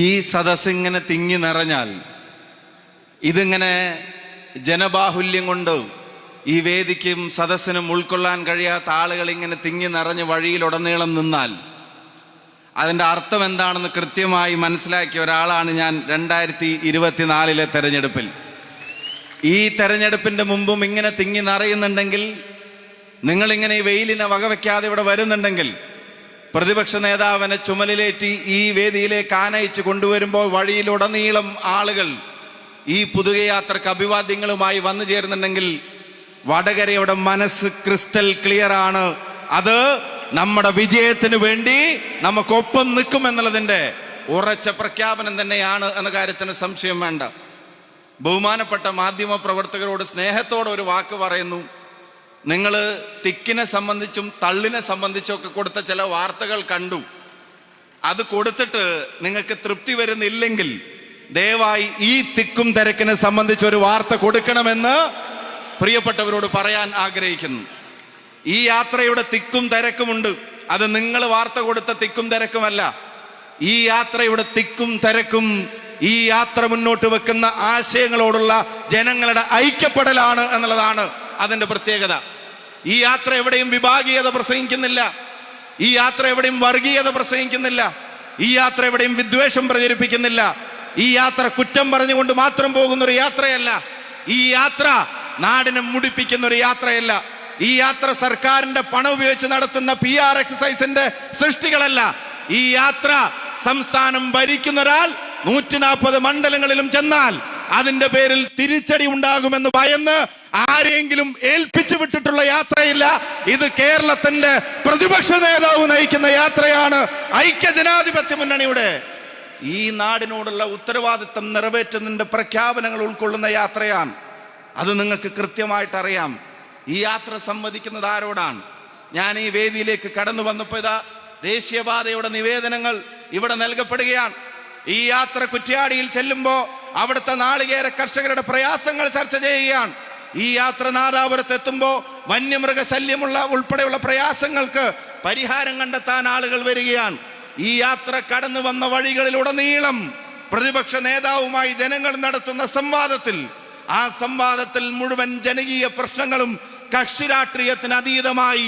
ഈ സദസ്സിങ്ങനെ തിങ്ങി നിറഞ്ഞാൽ, ഇതിങ്ങനെ ജനബാഹുല്യം കൊണ്ട് ഈ വേദിക്കും സദസ്സിനും ഉൾക്കൊള്ളാൻ കഴിയാത്ത ആളുകൾ ഇങ്ങനെ തിങ്ങി നിറഞ്ഞ് വഴിയിലുടനീളം നിന്നാൽ അതിൻ്റെ അർത്ഥം എന്താണെന്ന് കൃത്യമായി മനസ്സിലാക്കിയ ഒരാളാണ് ഞാൻ 2024 തെരഞ്ഞെടുപ്പിൽ. ഈ തെരഞ്ഞെടുപ്പിൻ്റെ മുമ്പും ഇങ്ങനെ തിങ്ങി നിറയുന്നുണ്ടെങ്കിൽ, നിങ്ങളിങ്ങനെ ഈ വെയിലിനെ വകവയ്ക്കാതെ ഇവിടെ വരുന്നുണ്ടെങ്കിൽ, പ്രതിപക്ഷ നേതാവിനെ ചുമലിലേറ്റി ഈ വേദിയിലേക്ക് ആനയിച്ച് കൊണ്ടുവരുമ്പോൾ വഴിയിലുടനീളം ആളുകൾ ഈ പുതുകയാത്രക്ക് അഭിവാദ്യങ്ങളുമായി വന്നു ചേരുന്നുണ്ടെങ്കിൽ, വടകരയുടെ മനസ്സ് ക്രിസ്റ്റൽ ക്ലിയർ ആണ്. അത് നമ്മുടെ വിജയത്തിന് വേണ്ടി നമുക്കൊപ്പം നിൽക്കുമെന്നുള്ളതിൻ്റെ ഉറച്ച പ്രഖ്യാപനം തന്നെയാണ് എന്ന കാര്യത്തിന് സംശയം വേണ്ട. ബഹുമാനപ്പെട്ട മാധ്യമ പ്രവർത്തകരോട് സ്നേഹത്തോടെ ഒരു വാക്ക് പറയുന്നു. നിങ്ങൾ തിക്കിനെ സംബന്ധിച്ചും തള്ളിനെ സംബന്ധിച്ചും ഒക്കെ കൊടുത്ത ചില വാർത്തകൾ കണ്ടു. അത് കൊടുത്തിട്ട് നിങ്ങൾക്ക് തൃപ്തി വരുന്നില്ലെങ്കിൽ ദയവായി ഈ തിക്കും തിരക്കിനെ സംബന്ധിച്ച് ഒരു വാർത്ത കൊടുക്കണമെന്ന് പ്രിയപ്പെട്ടവരോട് പറയാൻ ആഗ്രഹിക്കുന്നു. ഈ യാത്രയുടെ തിക്കും തിരക്കുമുണ്ട്. അത് നിങ്ങൾ വാർത്ത കൊടുത്ത തിക്കും തിരക്കുമല്ല. ഈ യാത്രയുടെ തിക്കും തിരക്കും ഈ യാത്ര മുന്നോട്ട് വെക്കുന്ന ആശയങ്ങളോടുള്ള ജനങ്ങളുടെ ഐക്യപ്പെടലാണ് എന്നുള്ളതാണ് അതിൻ്റെ പ്രത്യേകത. ഈ യാത്ര എവിടെയും വിഭാഗീയത പ്രസംഗിക്കുന്നില്ല. ഈ യാത്ര എവിടെയും വർഗീയത പ്രസംഗിക്കുന്നില്ല. ഈ യാത്ര എവിടെയും വിദ്വേഷം പ്രചരിപ്പിക്കുന്നില്ല. ഈ യാത്ര കുറ്റം പറഞ്ഞുകൊണ്ട് മാത്രം പോകുന്നൊരു യാത്രയല്ല. ഈ യാത്ര നാടിനെ മുടിപ്പിക്കുന്ന ഒരു യാത്രയല്ല. ഈ യാത്ര സർക്കാരിന്റെ പണം ഉപയോഗിച്ച് നടത്തുന്ന PR എക്സസൈസിന്റെ സൃഷ്ടികളല്ല. ഈ യാത്ര സംസ്ഥാനം ഭരിക്കുന്ന ഒരാൾ 140 മണ്ഡലങ്ങളിലും ചെന്നാൽ അതിന്റെ പേരിൽ തിരിച്ചടി ഉണ്ടാകുമെന്ന് ഭയന്ന് ആരെങ്കിലും ഏൽപ്പിച്ചു വിട്ടിട്ടുള്ള യാത്രയില്ല. ഇത് കേരളത്തിന്റെ പ്രതിപക്ഷ നേതാവ് നയിക്കുന്ന യാത്രയാണ്. ഐക്യ ജനാധിപത്യ മുന്നണിയുടെ ഈ നാടിനോടുള്ള ഉത്തരവാദിത്തം നിറവേറ്റുന്നതിന്റെ പ്രഖ്യാപനങ്ങൾ ഉൾക്കൊള്ളുന്ന യാത്രയാണ്. അത് നിങ്ങൾക്ക് കൃത്യമായിട്ട് അറിയാം. ഈ യാത്ര സംവദിക്കുന്നത് ആരോടാണ്? ഞാൻ ഈ വേദിയിലേക്ക് കടന്നു വന്നപ്പോൾ ഇതാ ദേശീയപാതയുടെ നിവേദനങ്ങൾ ഇവിടെ നൽകപ്പെടുകയാണ്. ഈ യാത്ര കുറ്റ്യാടിയിൽ ചെല്ലുമ്പോൾ അവിടുത്തെ നാളികേര കർഷകരുടെ പ്രയാസങ്ങൾ ചർച്ച ചെയ്യുകയാണ്. ഈ യാത്ര നാദാപുരത്ത് എത്തുമ്പോൾ വന്യമൃഗ ശല്യമുള്ള ഉൾപ്പെടെയുള്ള പ്രയാസങ്ങൾക്ക് പരിഹാരം കണ്ടെത്താൻ ആളുകൾ വരികയാണ്. ഈ യാത്ര കടന്നു വന്ന വഴികളിലുടനീളം പ്രതിപക്ഷ നേതാവുമായി ജനങ്ങൾ നടത്തുന്ന സംവാദത്തിൽ, ആ സംവാദത്തിൽ മുഴുവൻ ജനകീയ പ്രശ്നങ്ങളും കക്ഷി രാഷ്ട്രീയത്തിന് അതീതമായി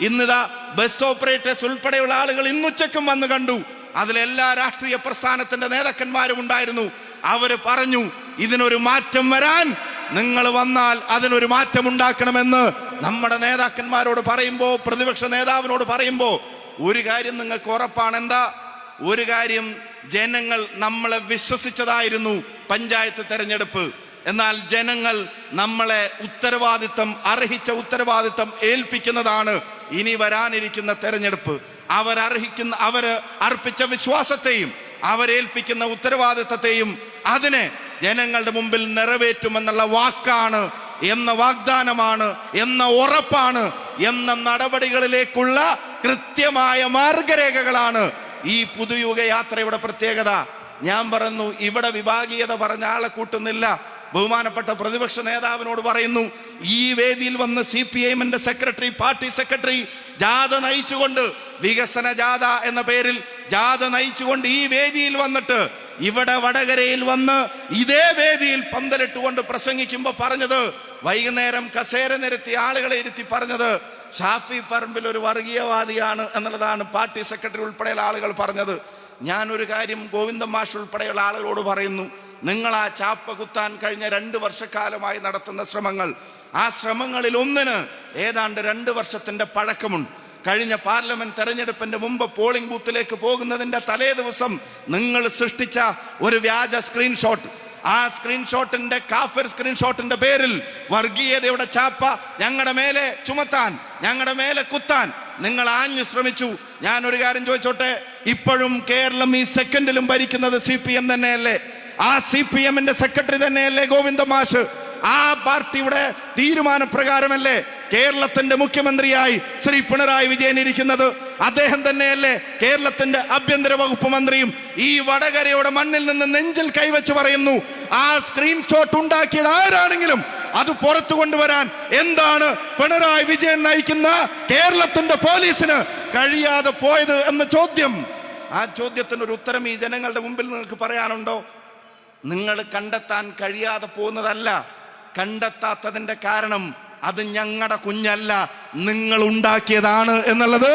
ഇന്നിതാ ബസ് ഓപ്പറേറ്റേഴ്സ് ഉൾപ്പെടെയുള്ള ആളുകൾ ഇന്നുച്ചക്കും വന്ന് കണ്ടു. അതിലെല്ലാ രാഷ്ട്രീയ പ്രസ്ഥാനത്തിന്റെ നേതാക്കന്മാരും ഉണ്ടായിരുന്നു. അവര് പറഞ്ഞു, ഇതിനൊരു മാറ്റം വരാൻ നിങ്ങൾ വന്നാൽ അതിനൊരു മാറ്റം ഉണ്ടാക്കണമെന്ന് നമ്മുടെ നേതാക്കന്മാരോട് പറയുമ്പോൾ, പ്രതിപക്ഷ നേതാവിനോട് പറയുമ്പോൾ ഒരു കാര്യം നിങ്ങൾക്ക് ഉറപ്പാണ്. എന്താ ഒരു കാര്യം? ജനങ്ങൾ നമ്മളെ വിശ്വസിച്ചതായിരുന്നു പഞ്ചായത്ത് തെരഞ്ഞെടുപ്പ്. എന്നാൽ ജനങ്ങൾ നമ്മളെ അർഹിച്ച ഉത്തരവാദിത്തം ഏൽപ്പിക്കുന്നതാണ് ഇനി വരാനിരിക്കുന്ന തെരഞ്ഞെടുപ്പ്. അവർ അർപ്പിച്ച വിശ്വാസത്തെയും അവരേൽപ്പിക്കുന്ന ഉത്തരവാദിത്തത്തെയും അതിനെ ജനങ്ങളുടെ മുമ്പിൽ നിറവേറ്റുമെന്നുള്ള വാക്കാണ്, എന്ന വാഗ്ദാനമാണ്, എന്ന ഉറപ്പാണ്, എന്ന നടപടികളിലേക്കുള്ള കൃത്യമായ മാർഗരേഖകളാണ് ഈ പുതുയുഗ യാത്രയുടെ പ്രത്യേകത. ഞാൻ പറയുന്നു, ഇവിടെ വിഭാഗീയത പറഞ്ഞ ആളെ കൂട്ടുന്നില്ല. ബഹുമാനപ്പെട്ട പ്രതിപക്ഷ നേതാവിനോട് പറയുന്നു, ഈ വേദിയിൽ വന്ന് CPIM-ന്റെ സെക്രട്ടറി, പാർട്ടി സെക്രട്ടറി ജാഥ നയിച്ചുകൊണ്ട്, വികസന ജാഥ എന്ന പേരിൽ ജാഥ നയിച്ചുകൊണ്ട് ഈ വേദിയിൽ വന്നിട്ട് ഇവിടെ വടകരയിൽ വന്ന് ഇതേ വേദിയിൽ പന്തലിട്ടുകൊണ്ട് പ്രസംഗിക്കുമ്പോൾ പറഞ്ഞത്, വൈകുന്നേരം കസേര നിരത്തി ആളുകളെ ഇരുത്തി പറഞ്ഞത്, ഷാഫി പറമ്പിൽ ഒരു വർഗീയവാദിയാണ് എന്നുള്ളതാണ് പാർട്ടി സെക്രട്ടറി ഉൾപ്പെടെയുള്ള ആളുകൾ പറഞ്ഞത്. ഞാനൊരു കാര്യം ഗോവിന്ദൻ മാഷ് ഉൾപ്പെടെയുള്ള ആളുകളോട് പറയുന്നു, നിങ്ങൾ ആ ചാപ്പ കുത്താൻ കഴിഞ്ഞ 2 വർഷക്കാലമായി നടത്തുന്ന ശ്രമങ്ങൾ, ആ ശ്രമങ്ങളിൽ ഒന്നിന് ഏതാണ്ട് 2 വർഷത്തിന്റെ പഴക്കമുണ്ട്. കഴിഞ്ഞ പാർലമെന്റ് തെരഞ്ഞെടുപ്പിന്റെ മുമ്പ് പോളിംഗ് ബൂത്തിലേക്ക് പോകുന്നതിന്റെ തലേ ദിവസം നിങ്ങൾ സൃഷ്ടിച്ച ഒരു വ്യാജ സ്ക്രീൻഷോട്ട്, ആ സ്ക്രീൻഷോട്ടിന്റെ കാഫിർ സ്ക്രീൻഷോട്ടിന്റെ പേരിൽ വർഗീയതയുടെ ചാപ്പ ഞങ്ങളുടെ മേലെ ചുമത്താൻ, ഞങ്ങളുടെ മേലെ കുത്താൻ നിങ്ങൾ ആഞ്ഞു ശ്രമിച്ചു. ഞാൻ ഒരു കാര്യം ചോദിച്ചോട്ടെ, ഇപ്പോഴും കേരളം ഈ സെക്കൻഡിലും ഭരിക്കുന്നത് CPM തന്നെയല്ലേ? ആ CPM-ന്റെ സെക്രട്ടറി തന്നെയല്ലേ ഗോവിന്ദൻ മാഷ്? ആ പാർട്ടിയുടെ തീരുമാനപ്രകാരമല്ലേ കേരളത്തിന്റെ മുഖ്യമന്ത്രിയായി ശ്രീ പിണറായി വിജയൻ ഇരിക്കുന്നത്? അദ്ദേഹം തന്നെയല്ലേ കേരളത്തിന്റെ ആഭ്യന്തര വകുപ്പ് മന്ത്രിയും? ഈ വടകരയുടെ മണ്ണിൽ നിന്ന് നെഞ്ചിൽ കൈവച്ച് പറയുന്നു, ആ സ്ക്രീൻഷോട്ട് ഉണ്ടാക്കിയത് ആരാണെങ്കിലും അത് പുറത്തു കൊണ്ടുവരാൻ എന്താണ് പിണറായി വിജയൻ നയിക്കുന്ന കേരളത്തിന്റെ പോലീസിന് കഴിയാതെ പോയത് എന്ന ചോദ്യം ആ ചോദ്യത്തിനൊരു ഉത്തരം ഈ ജനങ്ങളുടെ മുമ്പിൽ നിങ്ങൾക്ക് പറയാനുണ്ടോ? നിങ്ങൾ കണ്ടെത്താൻ കഴിയാതെ പോകുന്നതല്ല, കണ്ടെത്താത്തതിന്റെ കാരണം അത് ഞങ്ങളുടെ കുഞ്ഞല്ല, നിങ്ങൾ ഉണ്ടാക്കിയതാണ് എന്നുള്ളത്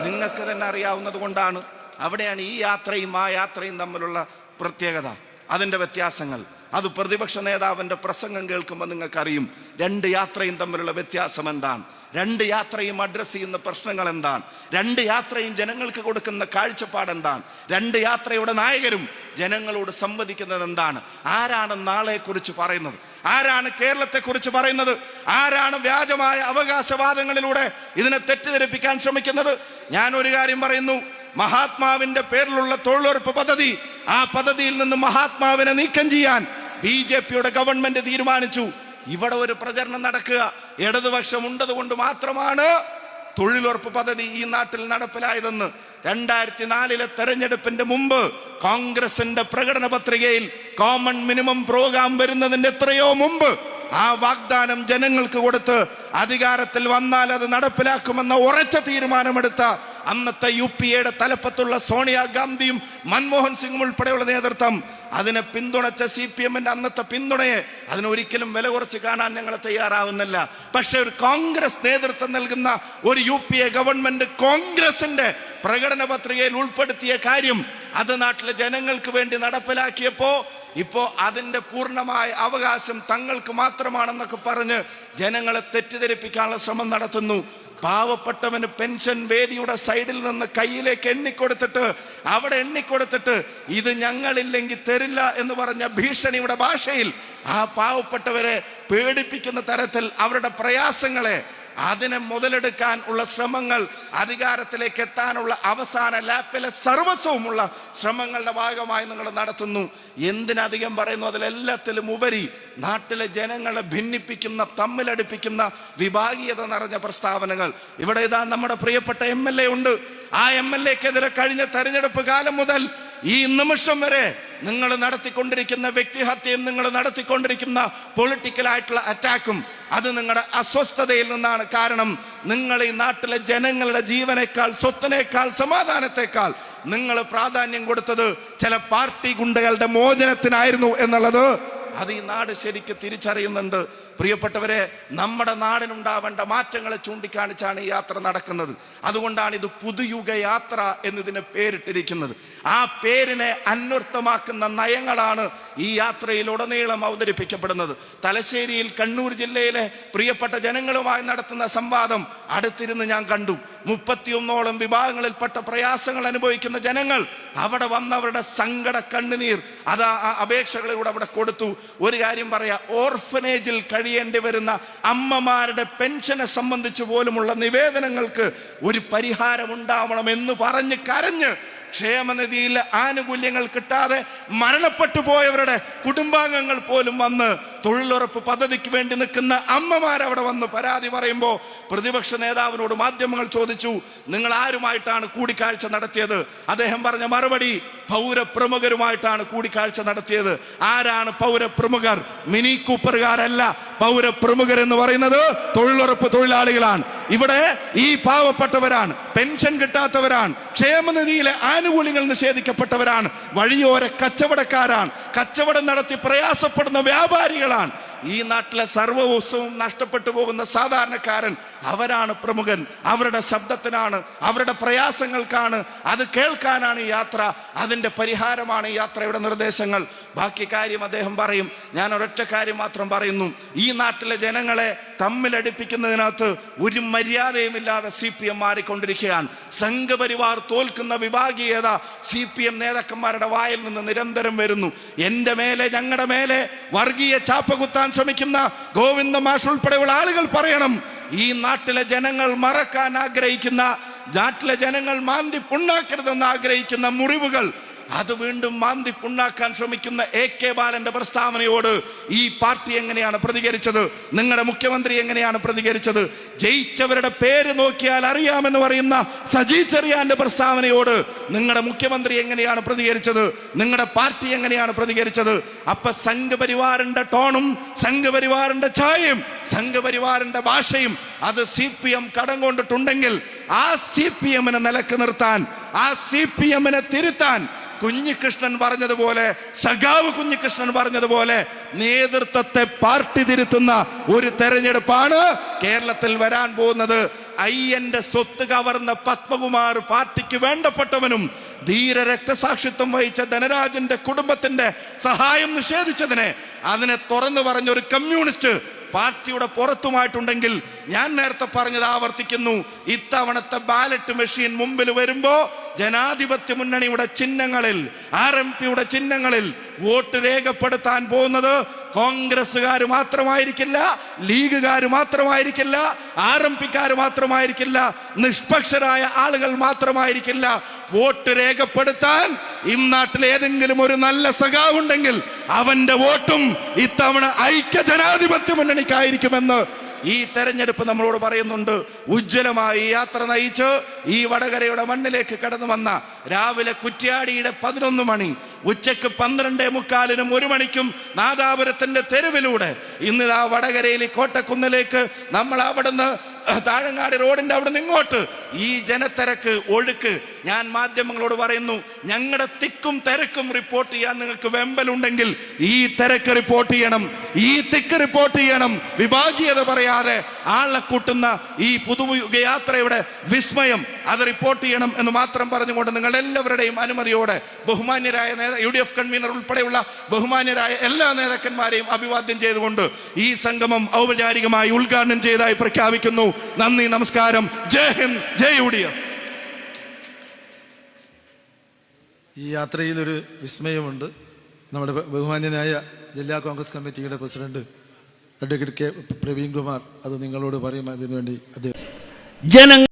നിങ്ങൾക്ക് തന്നെ അറിയാവുന്നത് കൊണ്ടാണ്. അവിടെയാണ് ഈ യാത്രയും ആ യാത്രയും തമ്മിലുള്ള പ്രത്യേകത, അതിൻ്റെ വ്യത്യാസങ്ങൾ. അത് പ്രതിപക്ഷ നേതാവിൻ്റെ പ്രസംഗം കേൾക്കുമ്പോൾ നിങ്ങൾക്കറിയും രണ്ട് യാത്രയും തമ്മിലുള്ള വ്യത്യാസം എന്താണ്, രണ്ട് യാത്രയും അഡ്രസ്സ് ചെയ്യുന്ന പ്രശ്നങ്ങൾ എന്താണ്, രണ്ട് യാത്രയും ജനങ്ങൾക്ക് കൊടുക്കുന്ന കാഴ്ചപ്പാട് എന്താണ്, രണ്ട് യാത്രയുടെ നായകരും ജനങ്ങളോട് സംവദിക്കുന്നത് എന്താണ്, ആരാണ് നാളെക്കുറിച്ച് പറയുന്നത്, ആരാണ് കേരളത്തെക്കുറിച്ച് പറയുന്നത്, ആരാണ് വ്യാജമായ അവകാശവാദങ്ങളിലൂടെ ഇതിനെ തെറ്റിദ്ധരിപ്പിക്കാൻ ശ്രമിക്കുന്നത്. ഞാൻ ഒരു കാര്യം പറയുന്നു, മഹാത്മാവിന്റെ പേരിലുള്ള തൊഴിലുറപ്പ് പദ്ധതി, ആ പദ്ധതിയിൽ നിന്ന് മഹാത്മാവിനെ നീക്കം ചെയ്യാൻ BJPയുടെ ഗവൺമെന്റ് തീരുമാനിച്ചു. ഇവിടെ ഒരു പ്രചരണം നടക്കുക, ഇടതുപക്ഷം ഉണ്ടതുകൊണ്ട് മാത്രമാണ് തൊഴിലുറപ്പ് പദ്ധതി ഈ നാട്ടിൽ നടപ്പിലായതെന്ന്. 2004 തെരഞ്ഞെടുപ്പിന്റെ മുമ്പ് കോൺഗ്രസിന്റെ പ്രകടന പത്രികയിൽ കോമൺ മിനിമം പ്രോഗ്രാം വരുന്നതിന്റെ എത്രയോ മുമ്പ് ആ വാഗ്ദാനം ജനങ്ങൾക്ക് കൊടുത്ത് അധികാരത്തിൽ വന്നാൽ അത് നടപ്പിലാക്കുമെന്ന ഉറച്ച തീരുമാനമെടുത്ത അന്നത്തെ UPAയുടെ തലപ്പത്തുള്ള സോണിയാഗാന്ധിയും മൻമോഹൻ സിംഗും ഉൾപ്പെടെയുള്ള നേതൃത്വം അതിനെ പിന്തുണച്ച CPMന്റെ അന്നത്തെ പിന്തുണയെ അതിനൊരിക്കലും വില കുറച്ച് കാണാൻ ഞങ്ങൾ തയ്യാറാവുന്നില്ല. പക്ഷെ ഒരു കോൺഗ്രസ് നേതൃത്വം നൽകുന്ന ഒരു UPA ഗവൺമെന്റ് കോൺഗ്രസിന്റെ പ്രകടന പത്രികയിൽ ഉൾപ്പെടുത്തിയ കാര്യം അത് നാട്ടിലെ ജനങ്ങൾക്ക് വേണ്ടി ഇപ്പോ അതിന്റെ പൂർണ്ണമായ അവകാശം തങ്ങൾക്ക് മാത്രമാണെന്നൊക്കെ പറഞ്ഞ് ജനങ്ങളെ തെറ്റിദ്ധരിപ്പിക്കാനുള്ള ശ്രമം നടത്തുന്നു. പാവപ്പെട്ടവന് പെൻഷൻ വേദിയുടെ സൈഡിൽ നിന്ന് കയ്യിലേക്ക് എണ്ണിക്കൊടുത്തിട്ട് ഇത് ഞങ്ങളില്ലെങ്കിൽ തരില്ല എന്ന് പറഞ്ഞ ഭീഷണിയുടെ ഭാഷയിൽ ആ പാവപ്പെട്ടവരെ പേടിപ്പിക്കുന്ന തരത്തിൽ അവരുടെ പ്രയാസങ്ങളെ അതിനെ മുതലെടുക്കാൻ ഉള്ള ശ്രമങ്ങൾ, അധികാരത്തിലേക്ക് എത്താനുള്ള അവസാന ലാപ്പിലെ സർവസ്വവുമുള്ള ശ്രമങ്ങളുടെ ഭാഗമായി നിങ്ങൾ നടത്തുന്നു. എന്തിനധികം പറയുന്നു, അതിലെല്ലാത്തിലും ഉപരി നാട്ടിലെ ജനങ്ങളെ ഭിന്നിപ്പിക്കുന്ന, തമ്മിലടിപ്പിക്കുന്ന, വിഭാഗീയത നിറഞ്ഞ പ്രസ്താവനകൾ. ഇവിടെ ഇതാ നമ്മുടെ പ്രിയപ്പെട്ട MLA ഉണ്ട്. ആ MLAക്കെതിരെ കഴിഞ്ഞ തെരഞ്ഞെടുപ്പ് കാലം മുതൽ ഈ നിമിഷം വരെ നിങ്ങൾ നടത്തിക്കൊണ്ടിരിക്കുന്ന വ്യക്തിഹത്യയും നിങ്ങൾ നടത്തിക്കൊണ്ടിരിക്കുന്ന പൊളിറ്റിക്കലായിട്ടുള്ള അറ്റാക്കും അത് നിങ്ങളുടെ അസ്വസ്ഥതയിൽ നിന്നാണ്. കാരണം നിങ്ങൾ ഈ നാട്ടിലെ ജനങ്ങളുടെ ജീവനേക്കാൾ, സ്വത്തിനേക്കാൾ, സമാധാനത്തെക്കാൾ നിങ്ങൾ പ്രാധാന്യം കൊടുത്തത് ചില പാർട്ടി ഗുണ്ടകളുടെ മോചനത്തിനായിരുന്നു എന്നുള്ളത് അത് ഈ നാട് ശരിക്ക് തിരിച്ചറിയുന്നുണ്ട്. പ്രിയപ്പെട്ടവരെ, നമ്മുടെ നാടിനുണ്ടാവേണ്ട മാറ്റങ്ങളെ ചൂണ്ടിക്കാണിച്ചാണ് ഈ യാത്ര നടക്കുന്നത്. അതുകൊണ്ടാണ് ഇത് പുതുയുഗ യാത്ര എന്നതിന് പേരിട്ടിരിക്കുന്നത്. ആ പേരിനെ അന്വർത്ഥമാക്കുന്ന നയങ്ങളാണ് ഈ യാത്രയിൽ ഉടനീളം അവതരിപ്പിക്കപ്പെടുന്നത്. തലശ്ശേരിയിൽ കണ്ണൂർ ജില്ലയിലെ പ്രിയപ്പെട്ട ജനങ്ങളുമായി നടത്തുന്ന സംവാദം അടുത്തിരുന്ന് ഞാൻ കണ്ടു. 31ഓളം വിഭാഗങ്ങളിൽപ്പെട്ട പ്രയാസങ്ങൾ അനുഭവിക്കുന്ന ജനങ്ങൾ അവിടെ വന്നവരുടെ സങ്കട കണ്ണുനീർ അത് ആ അപേക്ഷകളിലൂടെ അവിടെ കൊടുത്തു. ഒരു കാര്യം പറയാം, ഓർഫനേജിൽ കഴിയേണ്ടി വരുന്ന അമ്മമാരുടെ പെൻഷനെ സംബന്ധിച്ച് പോലുമുള്ള നിവേദനങ്ങൾക്ക് ഒരു പരിഹാരം ഉണ്ടാവണം എന്ന് പറഞ്ഞ് കരഞ്ഞ് ക്ഷേമനിധിയിലെ ആനുകൂല്യങ്ങൾ കിട്ടാതെ മരണപ്പെട്ടു പോയവരുടെ കുടുംബാംഗങ്ങൾ പോലും വന്ന് തൊഴിലുറപ്പ് പദ്ധതിക്ക് വേണ്ടി നിൽക്കുന്ന അമ്മമാരവിടെ വന്ന് പരാതി പറയുമ്പോൾ പ്രതിപക്ഷ നേതാവിനോട് മാധ്യമങ്ങൾ ചോദിച്ചു, നിങ്ങൾ ആരുമായിട്ടാണ് കൂടിക്കാഴ്ച നടത്തിയത്? അദ്ദേഹം പറഞ്ഞ മറുപടി, പൗരപ്രമുഖരുമായിട്ടാണ് കൂടിക്കാഴ്ച നടത്തിയത്. ആരാണ് പൗരപ്രമുഖർ? മിനി കൂപ്പറുകാരല്ല. പൗരപ്രമുഖർ എന്ന് പറയുന്നത് തൊഴിലുറപ്പ് തൊഴിലാളികളാണ്. ഇവിടെ ഈ പാവപ്പെട്ടവരാണ്, പെൻഷൻ കിട്ടാത്തവരാണ്, ക്ഷേമനിധിയിലെ ആനുകൂല്യങ്ങൾ നിഷേധിക്കപ്പെട്ടവരാണ്, വഴിയോര കച്ചവടക്കാരാണ്, കച്ചവടം നടത്തി പ്രയാസപ്പെടുന്ന വ്യാപാരികളാണ്. ഈ നാട്ടിലെ സർവ്വസ്വവും നഷ്ടപ്പെട്ടു പോകുന്ന സാധാരണക്കാരൻ, അവരാണ് പ്രമുഖൻ. അവരുടെ ശബ്ദത്തിനാണ്, അവരുടെ പ്രയാസങ്ങൾക്കാണ്, അത് കേൾക്കാനാണ് ഈ യാത്ര. അതിൻ്റെ പരിഹാരമാണ് ഈ യാത്രയുടെ നിർദ്ദേശങ്ങൾ. ബാക്കി കാര്യം അദ്ദേഹം പറയും. ഞാൻ ഒരൊറ്റ കാര്യം മാത്രം പറയുന്നു, ഈ നാട്ടിലെ ജനങ്ങളെ തമ്മിലടിപ്പിക്കുന്നതിനകത്ത് ഒരു മര്യാദയുമില്ലാതെ CPM മാറിക്കൊണ്ടിരിക്കുകയാണ്. സംഘപരിവാർ തോൽക്കുന്ന വിഭാഗീയത CPM നേതാക്കന്മാരുടെ വായിൽ നിന്ന് നിരന്തരം വരുന്നു. എൻ്റെ മേലെ, ഞങ്ങളുടെ മേലെ വർഗീയ ചാപ്പ കുത്താൻ ശ്രമിക്കുന്ന ഗോവിന്ദ മാഷ് ഉൾപ്പെടെയുള്ള ആളുകൾ പറയണം, ഈ നാട്ടിലെ ജനങ്ങൾ മറക്കാൻ ആഗ്രഹിക്കുന്ന, നാട്ടിലെ ജനങ്ങൾ മാന്തി പുണ്ണാക്കരുതെന്ന് ആഗ്രഹിക്കുന്ന മുറിവുകൾ അത് വീണ്ടും മാന്തി പുണ്ണാക്കാൻ ശ്രമിക്കുന്ന AK ബാലന്റെ പ്രസ്താവനയോട് ഈ പാർട്ടി എങ്ങനെയാണ് പ്രതികരിച്ചത്? നിങ്ങളുടെ മുഖ്യമന്ത്രി എങ്ങനെയാണ് പ്രതികരിച്ചത്? ജയിച്ചവരുടെ പേര് നോക്കിയാൽ അറിയാമെന്ന് പറയുന്ന സജി ചെറിയാന്റെ പ്രസ്താവനയോട് നിങ്ങളുടെ മുഖ്യമന്ത്രി എങ്ങനെയാണ് പ്രതികരിച്ചത്? നിങ്ങളുടെ പാർട്ടി എങ്ങനെയാണ് പ്രതികരിച്ചത്? അപ്പൊ സംഘപരിവാറിന്റെ ടോണും സംഘപരിവാറിന്റെ ഛായയും സംഘപരിവാറിന്റെ ഭാഷയും അത് CPM കടം കൊണ്ടിട്ടുണ്ടെങ്കിൽ ആ CPMനെ നിലക്ക് നിർത്താൻ, ആ CPM തിരുത്താൻ കുഞ്ഞികൃഷ്ണൻ പറഞ്ഞതുപോലെ, സഖാവ് കുഞ്ഞികൃഷ്ണൻ പറഞ്ഞതുപോലെ നേതൃത്വത്തെ പാർട്ടി തിരുത്തുന്ന ഒരു തെരഞ്ഞെടുപ്പാണ് കേരളത്തിൽ വരാൻ പോകുന്നത്. അയ്യന്റെ സ്വത്ത് കവർന്ന പത്മകുമാർ പാർട്ടിക്ക് വേണ്ടപ്പെട്ടവനും ധീര രക്തസാക്ഷിത്വം വഹിച്ച ധനരാജന്റെ കുടുംബത്തിന്റെ സഹായം നിഷേധിച്ചതിനെ അതിനെ തുറന്നു പറഞ്ഞ ഒരു കമ്മ്യൂണിസ്റ്റ് പാർട്ടിയുടെ പുറത്തുമായിട്ടുണ്ടെങ്കിൽ, ഞാൻ നേരത്തെ പറഞ്ഞത് ആവർത്തിക്കുന്നു, ഇത്തവണത്തെ ബാലറ്റ് മെഷീൻ മുമ്പിൽ വരുമ്പോ ജനാധിപത്യ മുന്നണിയുടെ ചിഹ്നങ്ങളിൽ, RMPയുടെ ചിഹ്നങ്ങളിൽ വോട്ട് രേഖപ്പെടുത്താൻ പോകുന്നത് കോൺഗ്രസ്സുകാർ മാത്രമായിരിക്കില്ല, ലീഗുകാർ മാത്രമായിരിക്കില്ല, RMPക്കാർ മാത്രമായിരിക്കില്ല, നിഷ്പക്ഷരായ ആളുകൾ മാത്രമായിരിക്കില്ല. വോട്ട് രേഖപ്പെടുത്താൻ ഈ നാട്ടിൽ ഏതെങ്കിലും ഒരു നല്ല സഖാവുണ്ടെങ്കിൽ അവന്റെ വോട്ടും ഇത്തവണ ഐക്യ ജനാധിപത്യ മുന്നണിക്കായിരിക്കുമെന്ന് ഈ തെരഞ്ഞെടുപ്പ് നമ്മളോട് പറയുന്നുണ്ട്. ഉജ്ജ്വലമായി യാത്ര നയിച്ച് ഈ വടകരയുടെ മണ്ണിലേക്ക് കടന്നു വന്ന രാവിലെ കുറ്റ്യാടിയുടെ 11 മണി, ഉച്ചക്ക് 12:45 1 മണിക്കും നാദാപുരത്തിന്റെ തെരുവിലൂടെ ഇന്ന് ആ വടകരയിൽ കോട്ടക്കുന്നിലേക്ക് നമ്മൾ അവിടുന്ന് താഴങ്ങാടി റോഡിന്റെ അവിടെ നിന്ന് ഇങ്ങോട്ട് ഈ ജനത്തിരക്ക് ഒഴുക്ക്, ഞാൻ മാധ്യമങ്ങളോട് പറയുന്നു, ഞങ്ങളുടെ തിക്കും തിരക്കും റിപ്പോർട്ട് ചെയ്യാൻ നിങ്ങൾക്ക് വെമ്പലുണ്ടെങ്കിൽ ഈ തിരക്ക് റിപ്പോർട്ട് ചെയ്യണം, ഈ തിക്ക് റിപ്പോർട്ട് ചെയ്യണം. വിഭാഗീയത പറയാതെ ആളെ കൂട്ടുന്ന ഈ പുതുയുഗ യാത്രയുടെ വിസ്മയം അത് റിപ്പോർട്ട് ചെയ്യണം എന്ന് മാത്രം പറഞ്ഞുകൊണ്ട് നിങ്ങളുടെ എല്ലാവരുടെയും അനുമതിയോടെ ബഹുമാന്യരായ UDF കൺവീനർ ഉൾപ്പെടെയുള്ള ബഹുമാന്യരായ എല്ലാ നേതാക്കന്മാരെയും അഭിവാദ്യം ചെയ്തുകൊണ്ട് ഈ സംഗമം ഔപചാരികമായി ഉദ്ഘാടനം ചെയ്തതായി പ്രഖ്യാപിക്കുന്നു. നന്ദി, നമസ്കാരം. ജയ് ഹിന്ദ്, ജയ് UDF. ഈ യാത്രയിൽ ഒരു വിസ്മയമുണ്ട്. നമ്മുടെ ബഹുമാന്യനായ ജില്ലാ കോൺഗ്രസ് കമ്മിറ്റിയുടെ president advocate K. Praveen Kumar അത് നിങ്ങളോട് പറയും. അതിനുവേണ്ടി അദ്ദേഹം